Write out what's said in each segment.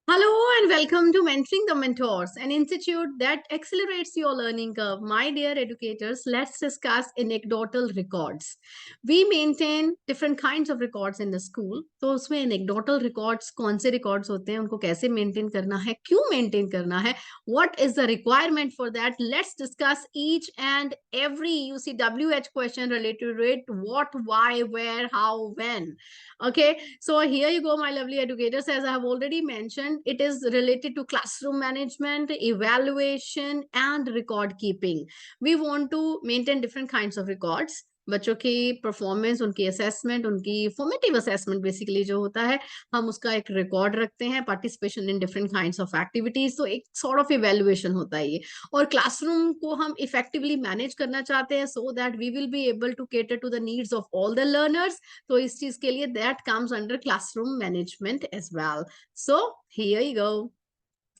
Hello and welcome to Mentoring the Mentors, an institute that accelerates your learning curve. My dear educators, let's discuss anecdotal records. We maintain different kinds of records in the school. तो उसमें anecdotal records कौन से records होते हैं, उनको कैसे maintain करना है, क्यों maintain करना है, what is the requirement for that? Let's discuss each and every UCWH question related to it, what, why, where, how, when. Okay, so here you go, my lovely educators. As I have already mentioned, it is related to classroom management, evaluation, and record keeping. We want to maintain different kinds of records. बच्चों की performance, उनकी assessment, उनकी formative assessment basically जो होता है, हम उसका एक रिकॉर्ड रखते हैं, participation in different kinds of activities, तो एक सॉर्ट ऑफ इवेल्युएशन होता है ये। और क्लासरूम को हम इफेक्टिवली मैनेज करना चाहते हैं so that we will be able to cater to the needs of all the learners. तो इस चीज के लिए that comes under classroom management as well. So here you go.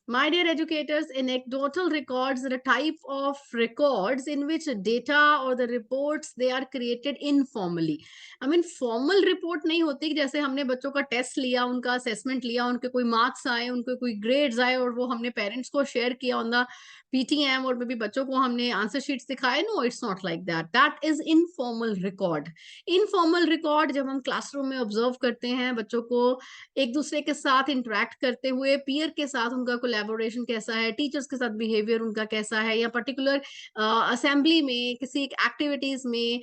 My dear educators, anecdotal records are a type of records in which data or the reports they are created informally. I mean formal report नहीं होती कि जैसे हमने बच्चों का test लिया, उनका assessment लिया, उनके कोई मार्क्स आए, उनके कोई ग्रेड्स आए और वो हमने पेरेंट्स को शेयर किया ऑन द PTM और भी बच्चों को हमने आंसर शीट्स दिखाए। No, it's not like that. That is informal record. Informal record जब हम क्लासरूम में ऑब्जर्व करते हैं बच्चों को एक दूसरे के साथ इंटरेक्ट करते हुए, पीयर के साथ उनका कोलैबोरेशन कैसा है, टीचर्स के साथ बिहेवियर उनका कैसा है, या पर्टिकुलर असेंबली में किसी एक एक्टिविटीज में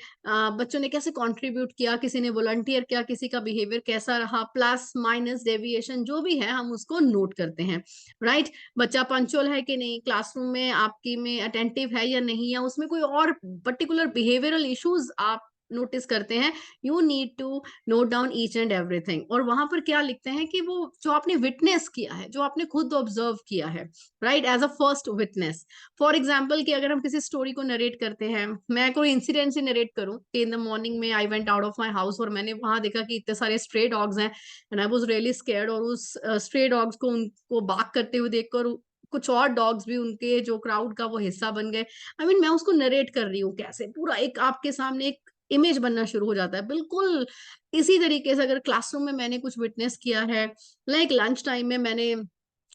बच्चों ने कैसे कंट्रीब्यूट किया, किसी ने वॉलंटियर किया, किसी का बिहेवियर कैसा रहा, प्लस माइनस डेविएशन जो भी है हम उसको नोट करते हैं। राइट, बच्चा पंक्चुअल है कि नहीं, क्लासरूम में आपकी में अटेंटिव है या नहीं, या उसमें कोई और पर्टिकुलर बिहेवियरल इश्यूज आप नोटिस करते हैं। You need to note down each and everything. और वहां पर क्या लिखते हैं कि वो जो आपने विटनेस किया है, जो आपने खुद ऑब्जर्व किया है, right, as a first witness. For example कि अगर हम किसी स्टोरी को नरेट करते हैं, मैं कोई इंसिडेंट से नरेट करूं कि इन द मॉर्निंग में I went out of my house और मैंने वहां देखा कि इतने सारे स्ट्रे डॉग्स हैं and I was really scared, और उस स्ट्रे डॉग्स को उनको बाग करते हुए देखकर कुछ और डॉग्स भी उनके जो क्राउड का वो हिस्सा बन गए। आई मीन मैं उसको नरेट कर रही हूँ, कैसे पूरा एक आपके सामने एक इमेज बनना शुरू हो जाता है। बिल्कुल इसी तरीके से अगर क्लासरूम में मैंने कुछ विटनेस किया है, लाइक लंच टाइम में मैंने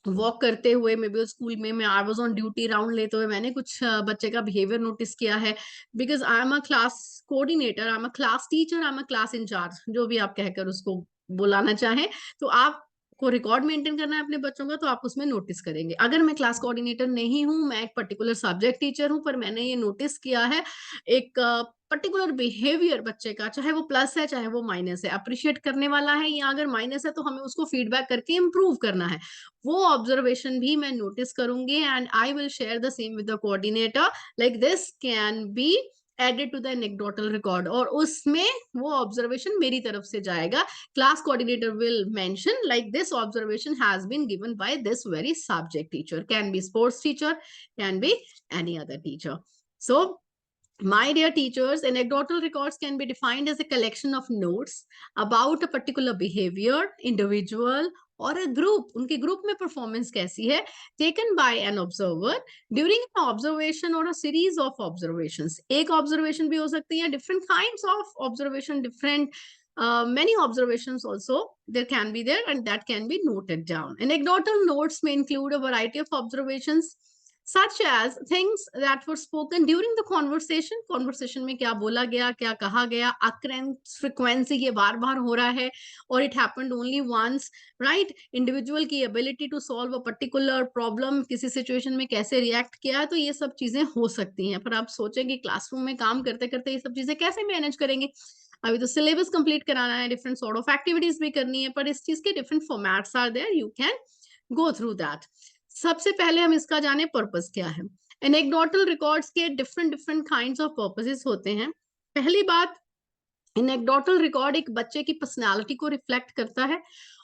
वॉक करते हुए, मे बी स्कूल में मैं I was on duty, round लेते हुए मैंने कुछ बच्चे का बिहेवियर नोटिस किया है, because I am a class coordinator, I am a class teacher, I am a class in charge, जो भी आप कहकर उसको बुलाना चाहें। तो आप को रिकॉर्ड मेंटेन करना है अपने बच्चों का, तो आप उसमें नोटिस करेंगे। अगर मैं क्लास कोऑर्डिनेटर नहीं हूं, मैं एक पर्टिकुलर सब्जेक्ट टीचर हूं, पर मैंने ये नोटिस किया है एक पर्टिकुलर बिहेवियर बच्चे का, चाहे वो प्लस है चाहे वो माइनस है, अप्रिशिएट करने वाला है, या अगर माइनस है तो हमें उसको फीडबैक करके इम्प्रूव करना है, वो ऑब्जर्वेशन भी मैं नोटिस करूंगी and I will share the same with the coordinator. Like this can be added to the anecdotal record, और उसमें वो ऑब्जर्वेशन मेरी तरफ से जाएगा। Class coordinator will mention like this observation has been given by this very subject teacher, can be sports teacher, can be any other teacher. So my dear teachers, anecdotal records can be defined as a collection of notes about a particular behavior, individual, और a group, उनके group में performance कैसी है, taken by an observer during an observation or a series of observations। एक observation भी हो सकती है, different kinds of observation, different many observations also there can be there, and that can be noted down। Anecdotal notes may include a variety of observations such as things that were spoken during the conversation। conversation में क्या बोला गया, क्या कहा गया, occurrence frequency ये बार बार हो रहा है और it happened only once, right, individual की ability to solve a particular problem, किसी situation में कैसे react किया, तो ये सब चीजें हो सकती हैं। पर आप सोचेंगे क्लासरूम में काम करते करते ये सब चीजें कैसे मैनेज करेंगे, अभी तो सिलेबस कंप्लीट कराना है, डिफरेंट सॉर्ट ऑफ एक्टिविटीज भी करनी है, पर इस चीज के different formats are there, you can go through that. सबसे पहले हम इसका जाने पर्पस क्या है। एनेक्डोटल रिकॉर्ड्स के different different kinds of purposes होते हैं। पहली बात, एनेक्डोटल रिकॉर्ड एक बच्चे की पर्सनालिटी को रिफ्लेक्ट करता है,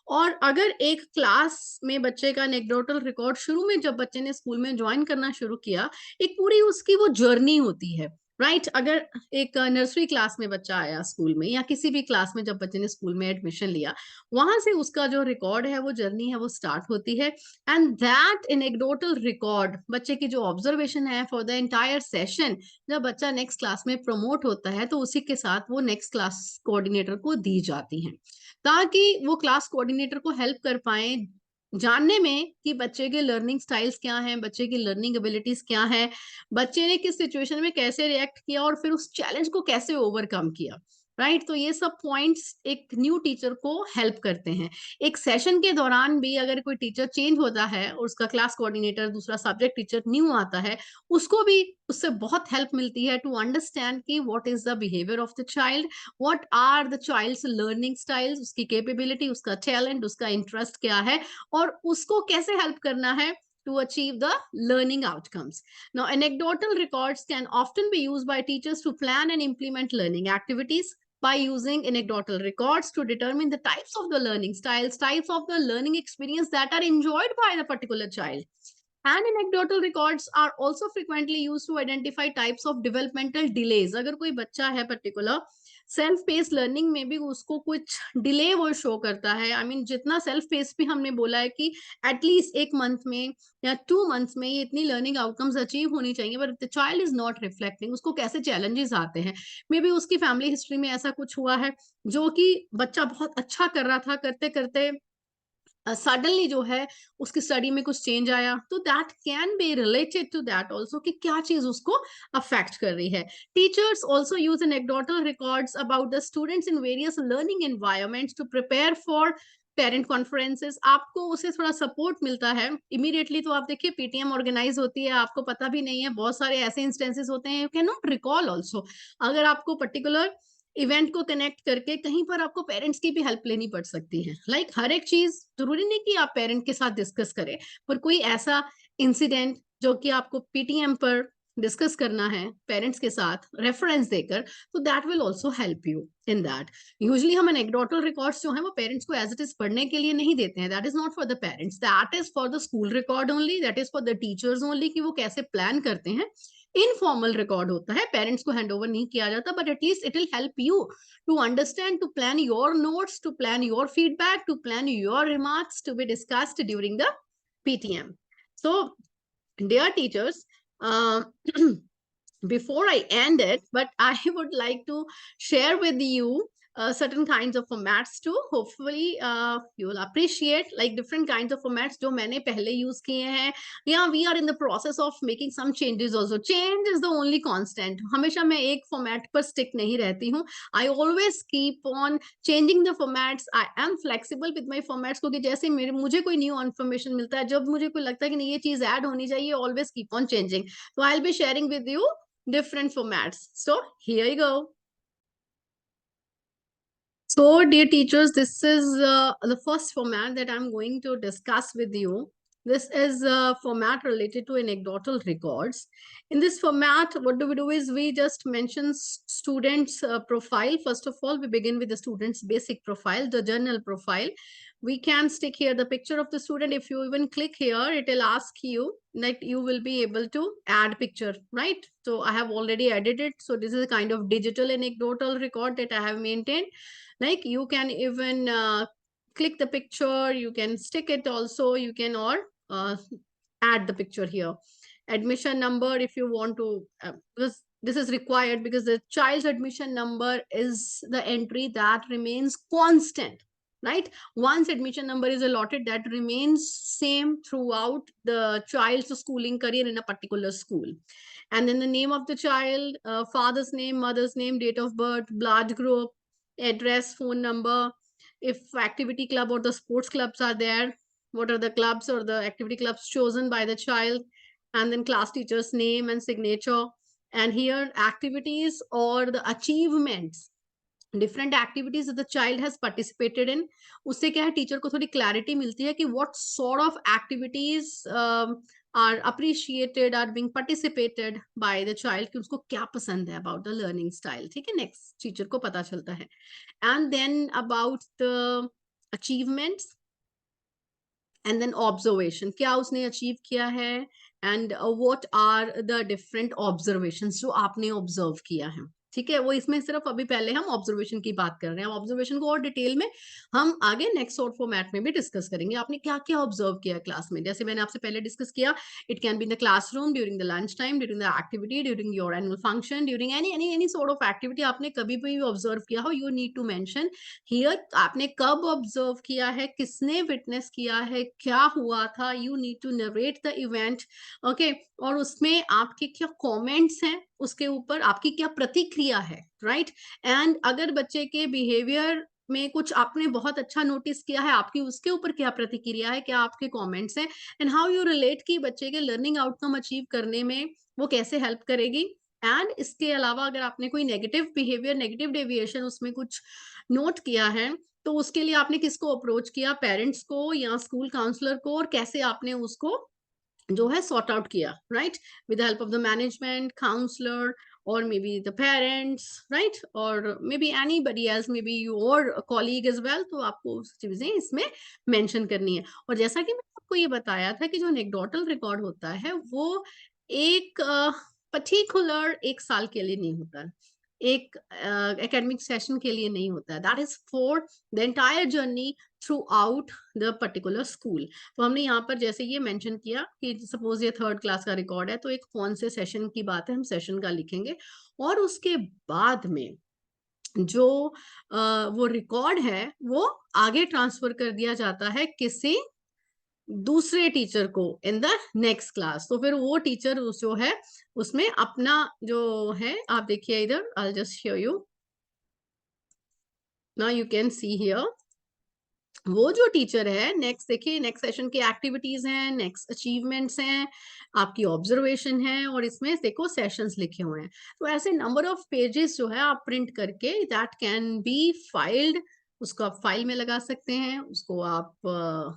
और अगर एक क्लास में बच्चे का एनेक्डोटल रिकॉर्ड शुरू में जब बच्चे ने स्कूल में ज्वाइन करना शुरू किया, एक पूरी उसकी वो जर्नी होती है, राइट। अगर एक नर्सरी क्लास में बच्चा आया स्कूल में, या किसी भी क्लास में जब बच्चे ने स्कूल में एडमिशन लिया, वहां से उसका जो रिकॉर्ड है, वो जर्नी है, वो स्टार्ट होती है। एंड दैट एनेक्डोटल रिकॉर्ड बच्चे की जो ऑब्जर्वेशन है फॉर द एंटायर सेशन, जब बच्चा नेक्स्ट क्लास में प्रमोट होता है तो उसी के साथ वो नेक्स्ट क्लास कोऑर्डिनेटर को दी जाती हैं, ताकि वो क्लास कोऑर्डिनेटर को हेल्प कर पाए जानने में कि बच्चे के लर्निंग स्टाइल्स क्या हैं, बच्चे की लर्निंग एबिलिटीज क्या है, बच्चे ने किस सिचुएशन में कैसे रिएक्ट किया और फिर उस चैलेंज को कैसे ओवरकम किया, राइट। तो ये सब पॉइंट्स एक न्यू टीचर को हेल्प करते हैं। एक सेशन के दौरान भी अगर कोई टीचर चेंज होता है और उसका क्लास कोऑर्डिनेटर दूसरा सब्जेक्ट टीचर न्यू आता है, उसको भी उससे बहुत हेल्प मिलती है टू अंडरस्टैंड कि what is the behaviour of the child, what are the child's learning styles, उसकी कैपेबिलिटी, उसका टैलेंट, उसका इंटरेस्ट क्या है और उसको कैसे हेल्प करना है to achieve the learning outcomes. Now, anecdotal records can often be used by teachers to plan and implement learning activities by using anecdotal records to determine the types of the learning styles, types of the learning experience that are enjoyed by the particular child. And anecdotal records are also frequently used to identify types of developmental delays. अगर कोई बच्चा है particular self pace learning में भी उसको कुछ delay वो show करता है, आई मीन जितना सेल्फ पेस भी हमने बोला है कि एटलीस्ट एक मंथ में या 2 मंथ्स में ये इतनी लर्निंग आउटकम्स अचीव होनी चाहिए, but the child is not reflecting, उसको कैसे चैलेंजेस आते हैं। मे बी उसकी फैमिली हिस्ट्री में ऐसा कुछ हुआ है जो कि बच्चा बहुत अच्छा कर रहा था, करते करते सडनली जो है उसकी स्टडी में कुछ चेंज आया, तो that can be related to that also कि क्या चीज उसको अफेक्ट कर रही है। Teachers also use anecdotal records about the students in various learning environments to prepare for parent conferences. आपको उसे थोड़ा सपोर्ट मिलता है इमीडिएटली, तो आप देखिए पीटीएम ऑर्गेनाइज होती है, आपको पता भी नहीं है, बहुत सारे ऐसे इंस्टेंसेस होते हैं, you can not recall also. अगर आपको पर्टिकुलर इवेंट को कनेक्ट करके कहीं पर आपको पेरेंट्स की भी हेल्प लेनी पड़ सकती है। लाइक हर एक चीज जरूरी नहीं कि आप पेरेंट के साथ डिस्कस करें, पर कोई ऐसा इंसिडेंट जो कि आपको पीटीएम पर डिस्कस करना है पेरेंट्स के साथ रेफरेंस देकर, तो that will also help you in that. Usually हम एनेक्डोटल रिकॉर्ड्स जो है वो पेरेंट्स को एज इट इज पढ़ने के लिए नहीं देते हैं, that is not for the parents, that is for the school record only, that is for the teachers only कि वो कैसे प्लान करते हैं। इनफॉर्मल रिकॉर्ड होता है, पेरेंट्स को हैंड ओवर नहीं किया जाता, but at least it will help you to understand, to plan your notes, to plan your feedback, to plan your remarks to be discussed during the PTM. So, dear teachers, uh, before I end it, but I would like to share with you certain kinds of formats too. Hopefully, you will appreciate like different kinds of formats जो मैंने पहले use किए हैं. Yeah, we are in the process of making some changes also. Change is the only constant. हमेशा मैं एक format पर stick नहीं रहती हूँ. I always keep on changing the formats. I am flexible with my formats क्योंकि जैसे मुझे कोई new information मिलता है, जब मुझे कोई लगता है कि नहीं ये चीज add होनी चाहिए, always keep on changing. So I'll be sharing with you different formats. So here you go. So dear teachers, this is the first format that I'm going to discuss with you. This is a format related to anecdotal records. In this format, what do? Is we just mention students' profile. First of all, we begin with the student's basic profile, the journal profile. We can stick here the picture of the student. If you even click here, it will ask you that you will be able to add picture, right? So I have already added it. So this is a kind of digital anecdotal record that I have maintained. Like you can even click the picture, you can stick it also, you can or add the picture here. Admission number if you want to, because this is required because the child's admission number is the entry that remains constant, right? Once admission number is allotted, that remains same throughout the child's schooling career in a particular school. And then the name of the child, father's name, mother's name, date of birth, blood group, address, phone number, if activity club or the sports clubs are there, what are the clubs or the activity clubs chosen by the child, and then class teacher's name and signature. And here activities or the achievements, different activities that the child has participated in. उससे क्या है teacher को थोड़ी clarity मिलती है कि what sort of activities are appreciated, are being participated by the child, कि उसको क्या पसंद है about the learning style. ठीक है, next टीचर को पता चलता है. And then about the achievements, and then observation, क्या उसने achieve किया है, and what are the different observations जो आपने observe किया है. ठीक है, वो इसमें सिर्फ अभी पहले हम ऑब्जर्वेशन की बात कर रहे हैं। ऑब्जर्वेशन को और डिटेल में हम आगे नेक्स्ट शॉर्ट फॉर्मेट में भी डिस्कस करेंगे। आपने क्या क्या ऑब्जर्व किया क्लास में, जैसे मैंने आपसे पहले डिस्कस किया, it can be in the classroom, during the lunch time, during the activity, during your annual function, during any sort of activity आपने कभी भी ऑब्जर्व किया हो, you need to mention here आपने कब ऑब्जर्व किया है, किसने विटनेस किया है, क्या हुआ था, you need to narrate the event. Okay, और उसमें आपके क्या कमेंट्स हैं, उसके ऊपर आपकी क्या प्रतिक्रिया है, राइट। एंड अगर बच्चे के बिहेवियर में कुछ आपने बहुत अच्छा नोटिस किया है, आपकी उसके ऊपर क्या प्रतिक्रिया है, क्या आपके कमेंट्स हैं, एंड हाउ यू रिलेट कि बच्चे के लर्निंग आउटकम अचीव करने में वो कैसे हेल्प करेगी। एंड इसके अलावा अगर आपने कोई नेगेटिव बिहेवियर, नेगेटिव डेविएशन उसमें कुछ नोट किया है, तो उसके लिए आपने किसको अप्रोच किया, पेरेंट्स को या स्कूल काउंसलर को, और कैसे आपने उसको जो है सॉर्ट आउट किया, right, with help of the management, counsellor, और maybe the parents, right, और maybe anybody else, maybe your colleague as well. तो आपको चीजें इसमें मेंशन करनी है। और जैसा कि मैंने आपको ये बताया था कि जो एनेक्डोटल रिकॉर्ड होता है वो एक पर्टिकुलर एक साल के लिए नहीं होता है, एक एकेडमिक सेशन के लिए नहीं होता है, that is for the entire journey through out the particular school. तो हमने यहाँ पर जैसे ये मेंशन किया कि सपोज ये 3rd क्लास का रिकॉर्ड है, तो एक कौन से सेशन की बात है, हम सेशन का लिखेंगे, और उसके बाद में जो वो रिकॉर्ड है वो आगे ट्रांसफर कर दिया जाता है किसी दूसरे टीचर को इन द नेक्स्ट क्लास। तो फिर वो टीचर जो है उसमें अपना जो है, आप देखिए इधर, I just show you, now you can see here, वो जो टीचर है नेक्स्ट, देखिए नेक्स्ट सेशन की एक्टिविटीज हैं, नेक्स्ट अचीवमेंट्स हैं, आपकी ऑब्जर्वेशन है, और इसमें देखो सेशंस लिखे हुए हैं। तो ऐसे नंबर ऑफ पेजेस जो है आप प्रिंट करके दैट कैन बी फाइल्ड, उसको आप फाइल में लगा सकते हैं, उसको आप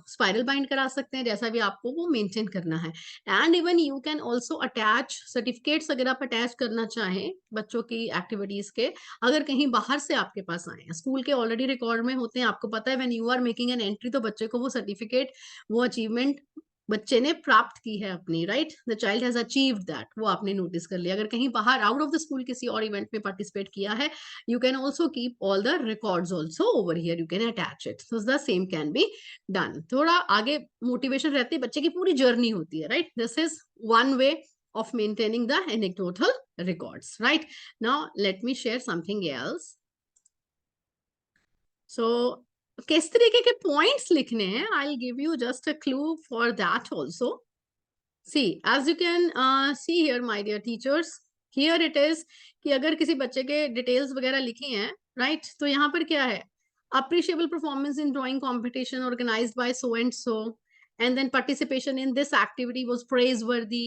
स्पाइरल बाइंड करा सकते हैं, जैसा भी आपको वो मेंटेन करना है। And even you can also attach certificates, अगर आप अटैच करना चाहें बच्चों की एक्टिविटीज के, अगर कहीं बाहर से आपके पास आए हैं, स्कूल के ऑलरेडी रिकॉर्ड में होते हैं, आपको पता है when you are making an entry, तो बच्चे को वो सर्टिफिकेट, वो अचीवमेंट बच्चे ने प्राप्त की है अपनी, right, the child has achieved that, वो आपने नोटिस कर लिया। अगर कहीं बाहर आउट ऑफ द स्कूल किसी और इवेंट में पार्टिसिपेट किया है, you can also keep all the records also over here, you can attach it, so the same can be done. थोड़ा आगे मोटिवेशन रहती है, बच्चे की पूरी जर्नी होती है, right, this is one way of maintaining the anecdotal records, right? Now let me share something else. So किस तरीके के पॉइंट्स लिखने हैं, I'll give you just a clue for that also. See, as you can see here my dear teachers, here it is कि अगर किसी बच्चे के डिटेल्स वगैरह लिखी हैं, right, तो यहाँ पर क्या है, appreciable performance in drawing competition organized by so and so, and then participation in this activity was praiseworthy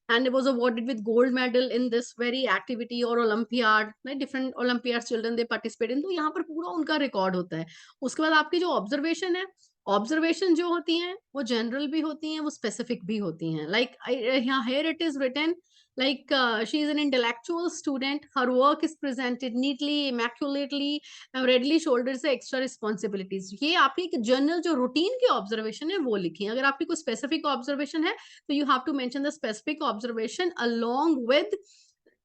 and was awarded with gold medal in this very activity or olympiad, right, different olympiads children they participate in, तो यहाँ पर पूरा उनका record होता है। उसके बाद आपकी जो ऑब्जर्वेशन है, ऑब्जर्वेशन जो होती हैं वो जनरल भी होती हैं, वो स्पेसिफिक भी होती हैं, लाइक यहाँ here it is written like she is an intellectual student, her work is presented neatly, immaculately, readily shoulders the extra responsibilities। ये आपकी एक जनरल जो रूटीन की ऑब्जर्वेशन है वो लिखी है। अगर आपकी कोई स्पेसिफिक ऑब्जर्वेशन है तो you have to mention the specific observation along with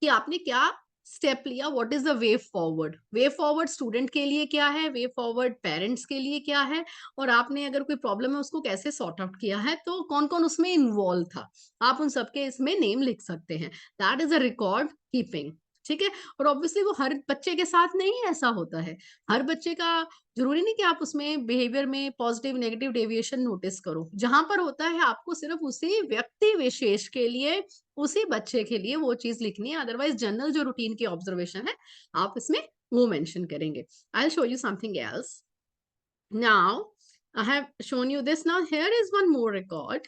कि आपने क्या स्टेप लिया, what is the way forward. Way forward student के लिए क्या है, वे फॉरवर्ड पेरेंट्स के लिए क्या है, और आपने अगर कोई प्रॉब्लम है उसको कैसे सॉर्ट आउट किया है, तो कौन कौन उसमें इन्वॉल्व था, आप उन सबके इसमें नेम लिख सकते हैं। That is a record keeping, ठीक है। और ऑब्वियसली वो हर बच्चे के साथ नहीं ऐसा होता है, हर बच्चे का जरूरी नहीं कि आप उसमें बिहेवियर में पॉजिटिव नेगेटिव डेविएशन नोटिस करो, जहां पर होता है आपको सिर्फ उसी व्यक्ति विशेष के लिए, उसी बच्चे के लिए वो चीज लिखनी है। अदरवाइज जनरल जो रूटीन की ऑब्जर्वेशन है आप इसमें वो मेंशन करेंगे। I will show you something else. Now I have shown you this, now here is one more record,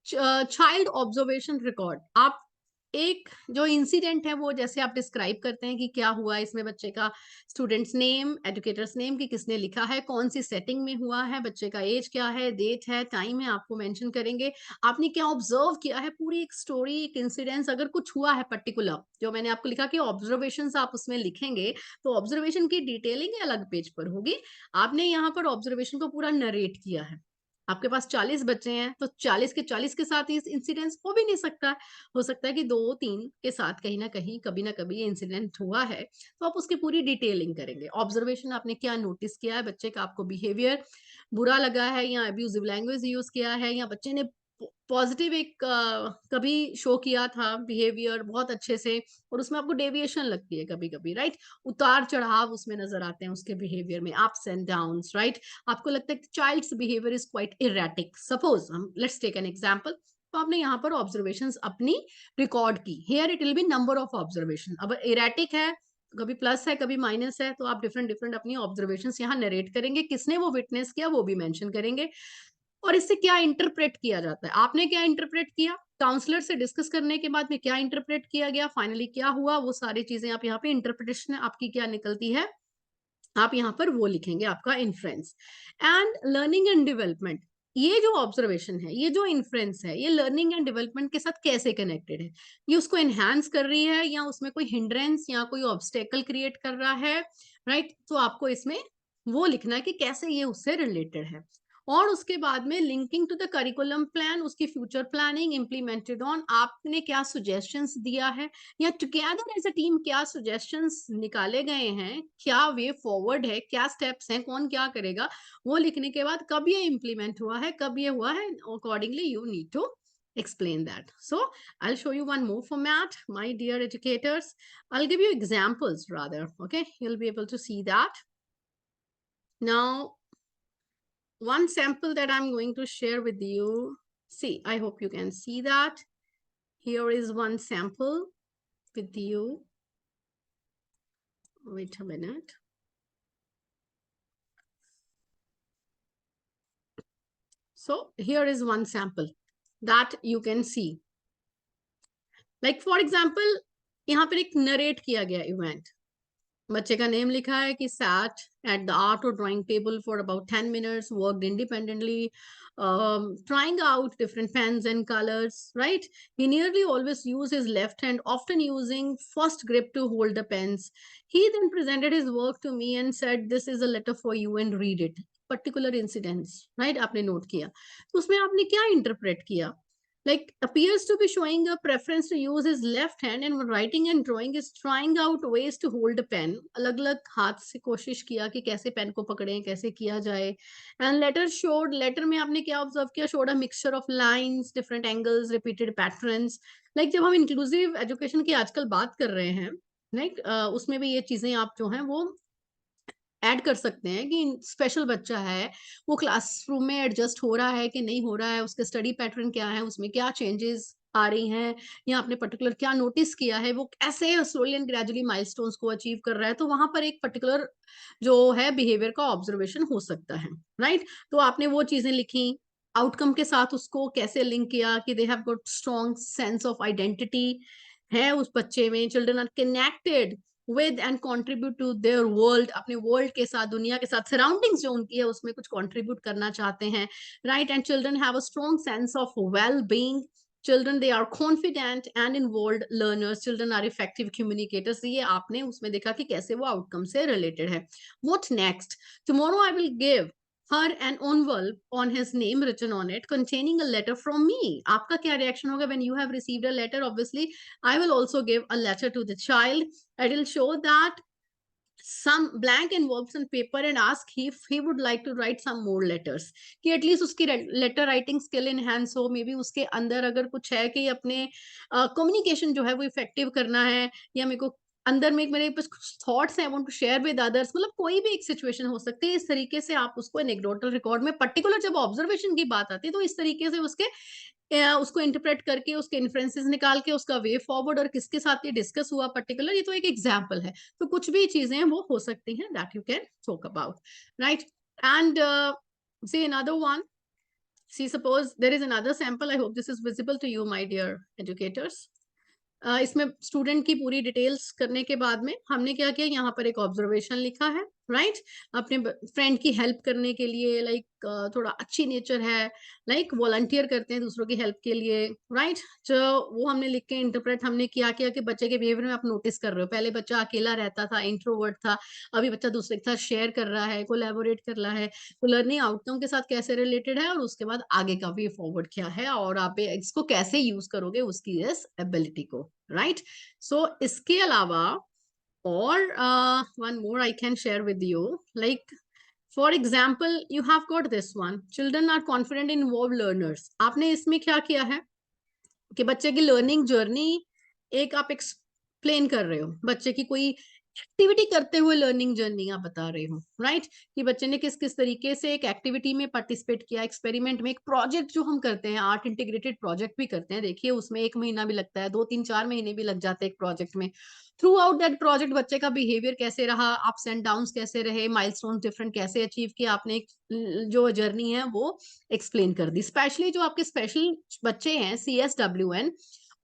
child observation record. आप एक जो इंसिडेंट है वो जैसे आप डिस्क्राइब करते हैं कि क्या हुआ इसमें, बच्चे का स्टूडेंट्स नेम, एजुकेटर्स नेम कि किसने लिखा है, कौन सी सेटिंग में हुआ है, बच्चे का एज क्या है, डेट है, टाइम है, आपको मेंशन करेंगे, आपने क्या ऑब्जर्व किया है, पूरी एक स्टोरी, एक इंसिडेंस अगर कुछ हुआ है पर्टिकुलर, जो मैंने आपको लिखा कि ऑब्जर्वेशन आप उसमें लिखेंगे, तो ऑब्जर्वेशन की डिटेलिंग अलग पेज पर होगी। आपने यहाँ पर ऑब्जर्वेशन को पूरा नरेट किया है, आपके पास 40 बच्चे हैं तो 40 के साथ ये इंसिडेंस हो भी नहीं सकता। हो सकता है कि 2-3 के साथ कहीं ना कहीं कभी ना कभी ये इंसिडेंट हुआ है, तो आप उसकी पूरी डिटेलिंग करेंगे। ऑब्जर्वेशन, आपने क्या नोटिस किया है बच्चे का, आपको बिहेवियर बुरा लगा है या अब्यूजिव लैंग्वेज यूज किया है, या बच्चे ने पॉजिटिव एक कभी शो किया था बिहेवियर बहुत अच्छे से, और उसमें आपको डेविएशन लगती है कभी कभी, राइट। उतार चढ़ाव उसमें नजर आते हैं उसके बिहेवियर में, अप्स एंड डाउन्स, राइट। आपको लगता है कि child's behaviour is quite erratic, suppose हम लेट्स टेक एन एग्जांपल। तो आपने यहाँ पर ऑब्जर्वेशंस अपनी रिकॉर्ड की, here it will be number of observation. अब इरेटिक है, कभी प्लस है कभी माइनस है, तो आप डिफरेंट डिफरेंट अपनी ऑब्जर्वेशंस यहाँ नरेट करेंगे, किसने वो विटनेस किया वो भी मेंशन करेंगे। और इससे क्या इंटरप्रेट किया जाता है, आपने क्या इंटरप्रेट किया, काउंसलर से डिस्कस करने के बाद में क्या इंटरप्रेट किया गया, फाइनली क्या हुआ, वो सारी चीजें आप यहाँ पे इंटरप्रिटेशन आपकी क्या निकलती है, आप यहाँ पर वो लिखेंगे, आपका inference. And learning and development, ये जो ऑब्जर्वेशन है, ये जो इन्फ्रेंस है, ये लर्निंग एंड डेवलपमेंट के साथ कैसे कनेक्टेड है, ये उसको एनहांस कर रही है या उसमें कोई हिंड्रेंस या कोई ऑब्स्टेकल क्रिएट कर रहा है, राइट। तो आपको इसमें वो लिखना है कि कैसे ये उससे रिलेटेड है। और उसके बाद में linking to the curriculum plan, उसकी फ्यूचर प्लानिंग इम्प्लीमेंटेड ऑन, आपने क्या सुजेशंस दिया है या टुगेदर एज अ टीम क्या सजेशंस निकाले गए हैं, क्या वे फॉरवर्ड है, क्या स्टेप्स हैं, कौन क्या करेगा, वो लिखने के बाद कब ये इम्प्लीमेंट हुआ है, कब ये हुआ है, accordingly you need to explain that. So I'll show you one more format, my dear educators. I'll give you examples rather, okay, you'll be able to see that. Now one sample that I'm going to share with you, see, I hope you can see that. Here is one sample with you. Wait a minute. So here is one sample that you can see. Like for example, यहाँ पर एक narrate किया गया event, बच्चे का name लिखा है कि sat at the art or drawing table for about 10 minutes, worked independently, trying out different pens and colors, right. He nearly always used his left hand, often using first grip to hold the pens. He then presented his work to me and said, this is a letter for you and read it. Particular incidents, right, आपने note किया, तो उसमें आपने क्या interpret किया, like appears to be showing a preference to use his left hand, and when writing and drawing is trying out ways to hold a pen, अलग अलग हाथ से कोशिश किया कि कैसे पेन को पकड़ें, कैसे किया जाए। and letter showed, letter में आपने क्या ऑब्जर्व किया, showed a mixture of lines, different angles, repeated patterns, like जब हम इंक्लूसिव एजुकेशन की आजकल बात कर रहे हैं, लाइक उसमें भी ये चीजें आप जो हैं वो ऐड कर सकते हैं कि स्पेशल बच्चा है, वो क्लासरूम में एडजस्ट हो रहा है कि नहीं हो रहा है, उसके स्टडी पैटर्न क्या है, उसमें क्या चेंजेस आ रही हैं, या आपने पर्टिकुलर क्या नोटिस किया है, वो कैसे स्लोली एंड ग्रेजुअली माइलस्टोन्स को अचीव कर रहा है, तो वहां पर एक पर्टिकुलर जो है बिहेवियर का ऑब्जर्वेशन हो सकता है, राइट। तो आपने वो चीजें लिखी, आउटकम के साथ उसको कैसे लिंक किया कि they have got strong sense of identity है उस बच्चे में, children are connected with and contribute to their world, अपने world के साथ, दुनिया के साथ, surroundings जो उनकी है उसमें कुछ contribute करना चाहते हैं, right. And children have a strong sense of well-being. Children, they are confident and involved learners. Children are effective communicators. ये आपने उसमें देखा कि कैसे वो outcome से related है. What next? Tomorrow I will give her an envelope on his name written on it containing a letter from me. आपका क्या reaction होगा when you have received a letter? Obviously I will also give a letter to the child. I will show that some blank envelopes on paper and ask if he would like to write some more letters, कि at least उसकी letter writing skill enhance हो, maybe उसके अंदर अगर कुछ है कि अपने communication जो है वो effective करना है, या मेरे को अंदर में मेरे पास कुछ थॉट्स हैं, I want to share with others, मतलब कोई भी एक सिचुएशन हो सकती है, इस तरीके से आप उसको एनेक्डोटल रिकॉर्ड में, पर्टिकुलर जब ऑब्जर्वेशन की बात आती है तो इस तरीके से उसके उसको इंटरप्रेट करके, उसके इन्फ्रेंसेस निकाल के, उसका वे फॉरवर्ड और किसके साथ ये डिस्कस हुआ पर्टिकुलर, ये तो एक एग्जांपल है, तो कुछ भी चीजें वो हो सकती हैं that you can talk about, right. And see another one. See, suppose there is another sample. I hope this is visible to you, my dear educators. इसमें स्टूडेंट की पूरी डिटेल्स करने के बाद में हमने क्या किया, यहाँ पर एक ऑब्जर्वेशन लिखा है, राइट, अपने फ्रेंड की हेल्प करने के लिए, लाइक थोड़ा अच्छी नेचर है, लाइक वॉलंटियर करते हैं दूसरों की हेल्प के लिए, राइट। जो वो हमने लिख के इंटरप्रेट हमने किया किया कि बच्चे के बिहेवियर में आप नोटिस कर रहे हो, पहले बच्चा अकेला रहता था, इंट्रोवर्ट था, अभी बच्चा दूसरे के साथ शेयर कर रहा है, कोलैबोरेट कर रहा है, तो लर्निंग आउटकम के साथ कैसे रिलेटेड है, और उसके बाद आगे का वे फॉरवर्ड क्या है, और आप इसको कैसे यूज करोगे उसकी इस एबिलिटी को, राइट। सो इसके अलावा or one more I can share with you, like for example you have got this one, children are confident involved learners। आपने इसमें क्या किया है कि बच्चे की लर्निंग जर्नी एक आप एक्सप्लेन कर रहे हो, बच्चे की कोई एक्टिविटी करते हुए लर्निंग जर्नी आप बता रहे हो, राइट, कि बच्चे ने किस किस तरीके से एक एक्टिविटी में पार्टिसिपेट किया, एक्सपेरिमेंट में, एक प्रोजेक्ट जो हम करते हैं, आर्ट इंटीग्रेटेड प्रोजेक्ट भी करते हैं, देखिए उसमें 1 महीना भी लगता है, 2 3 4 महीने भी लग जाते हैं एक प्रोजेक्ट में। थ्रू आउट दैट प्रोजेक्ट बच्चे का बिहेवियर कैसे रहा, अप्स एंड डाउन्स कैसे रहे, माइलस्टोन डिफरेंट कैसे अचीव किया आपने, जो जर्नी है वो एक्सप्लेन कर दी। स्पेशली जो आपके स्पेशल बच्चे हैं CSWN,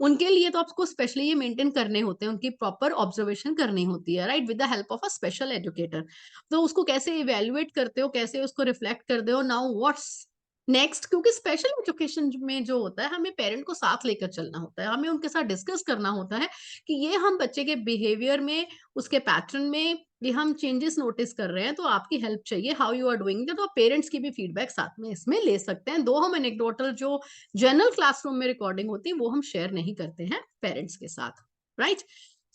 उनके लिए तो आपको स्पेशली ये मेंटेन करने होते हैं, उनकी प्रॉपर ऑब्जर्वेशन करनी होती है, right, with the help of a special educator. तो उसको कैसे इवेल्युएट करते हो, कैसे उसको रिफ्लेक्ट करते हो, नाउ व्हाट्स नेक्स्ट, क्योंकि स्पेशल एजुकेशन में जो होता है हमें पेरेंट को साथ लेकर चलना होता है, हमें उनके साथ डिस्कस करना होता है कि ये हम बच्चे के बिहेवियर में, उसके पैटर्न में ये हम चेंजेस नोटिस कर रहे हैं, तो आपकी हेल्प चाहिए, how you are doing that, तो पेरेंट्स की भी फीडबैक साथ में इसमें ले सकते हैं। दो हम एनेक्डोटल जो जनरल क्लासरूम में रिकॉर्डिंग होती है वो हम शेयर नहीं करते हैं पेरेंट्स के साथ, राइट।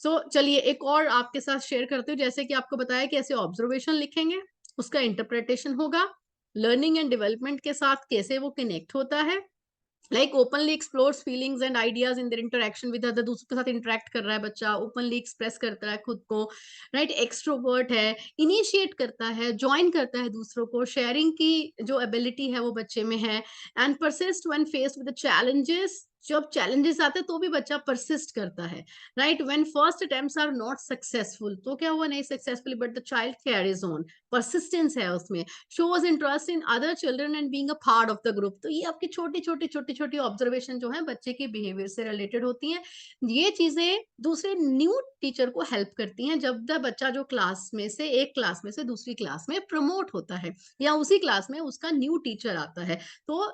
सो चलिए एक और आपके साथ शेयर करते हूँ, जैसे कि आपको बताया कि ऐसे ऑब्जर्वेशन लिखेंगे, उसका इंटरप्रिटेशन होगा, लर्निंग एंड डेवलपमेंट के साथ कैसे वो कनेक्ट होता है, like openly explores feelings and ideas in their interaction with other, दूसरों के साथ इंटरेक्ट कर रहा है बच्चा, ओपनली एक्सप्रेस करता है खुद को, राइट, एक्सट्रोवर्ट है, इनिशिएट करता है, ज्वाइन करता है दूसरों को, शेयरिंग की जो एबिलिटी है वो बच्चे में है, and persist when faced with the challenges, जब चैलेंजेस आते हैं तो भी बच्चा परसिस्ट करता है, right, when first attempts are not successful, तो क्या हुआ, नहीं successful, but the child carries on, persistence है उसमें, shows interest in other children and being a part of the group। तो ये आपकी छोटी छोटी ऑब्जर्वेशन जो है बच्चे के बिहेवियर से रिलेटेड होती हैं, ये चीजें दूसरे न्यू टीचर को हेल्प करती हैं जब द बच्चा जो क्लास में से एक क्लास में से दूसरी क्लास में प्रमोट होता है, या उसी क्लास में उसका न्यू टीचर आता है, तो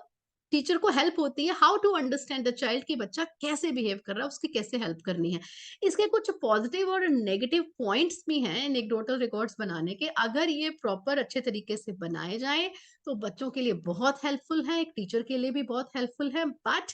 टीचर को हेल्प होती है how to understand the child कि बच्चा कैसे बिहेव कर रहा है, उसकी कैसे हेल्प करनी है। इसके कुछ पॉजिटिव और नेगेटिव पॉइंट्स भी हैं एनेक्डोटल रिकॉर्ड्स बनाने के, अगर ये प्रॉपर अच्छे तरीके से बनाए जाएं तो बच्चों के लिए बहुत हेल्पफुल है, एक टीचर के लिए भी बहुत हेल्पफुल है, बट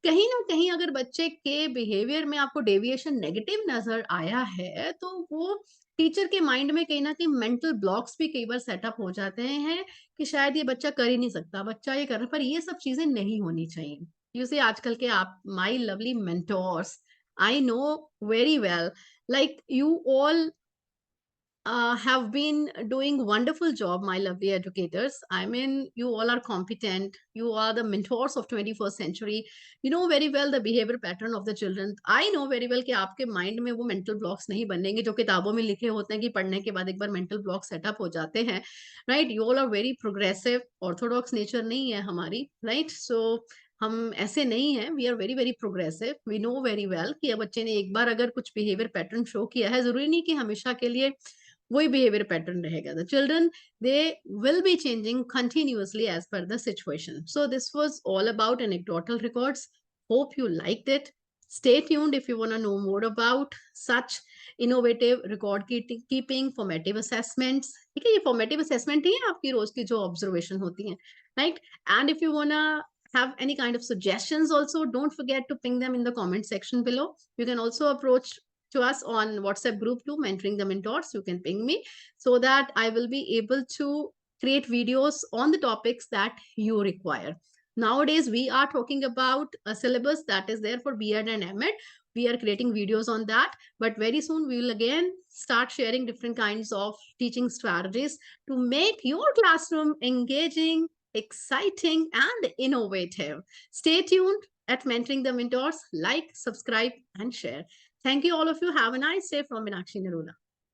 कहीं ना कहीं अगर बच्चे के बिहेवियर में आपको डेविएशन नेगेटिव नजर आया है तो वो टीचर के माइंड में कहीं ना कहीं मेंटल ब्लॉक्स भी कई बार सेटअप हो जाते हैं कि शायद ये बच्चा कर ही नहीं सकता, बच्चा ये कर रहा है, पर ये सब चीजें नहीं होनी चाहिए। यू से आजकल के आप my lovely mentors, I know very well, like you all have been doing wonderful job, my lovely educators. I mean, you all are competent. You are the mentors of 21st century. You know very well the behavior pattern of the children. I know very well कि आपके mind में वो mental blocks नहीं बनेंगे जो किताबों में लिखे होते हैं कि पढ़ने के बाद एक बार mental blocks setup हो जाते हैं, right? You all are very progressive. Orthodox nature नहीं है हमारी, right? So हम ऐसे नहीं हैं, we are very very progressive, we know very well कि अब बच्चे ने एक बार अगर कुछ बिहेवियर पैटर्न शो किया है, जरूरी नहीं कि हमेशा के लिए वही बिहेवियर पैटर्न रहेगा। The children they will be changing continuously as per the situation. So this was all about anecdotal records. Hope you liked it. Stay tuned if you want to know more about such innovative record keeping, formative assessments। ठीक है, ये formative assessment ही है आपकी रोज की जो observation होती है, right. And if you wanna have any kind of suggestions also, don't forget to ping them in the comment section below। You can also approach to us on WhatsApp group to Mentoring the Mentors. You can ping me so that I will be able to create videos on the topics that you require. Nowadays, we are talking about a syllabus that is there for B.Ed and M.Ed. We are creating videos on that, but very soon we will again start sharing different kinds of teaching strategies to make your classroom engaging, exciting, and innovative. Stay tuned at Mentoring the Mentors. Like, subscribe, and share. Thank you all of you. Have a nice day from Meenakshi Narula.